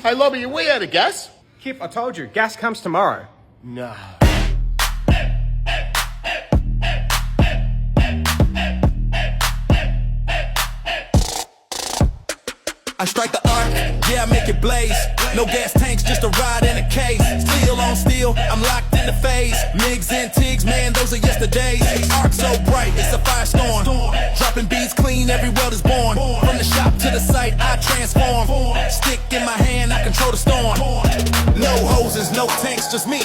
Hey, Lobby, you way out of gas? Kip, I told you, gas comes tomorrow. Nah. I strike the arc, yeah, I make it blaze. No gas tanks, just a ride in a case. Steel on steel, I'm locked in the phase. MIGs and TIGs, man, those are yesterdays. Arc so bright, it's a firestorm. Dropping beats clean, every weld is born. From the shop to the site, I transform. Stick in my hand, I control the storm. No hoses, no tanks, just me.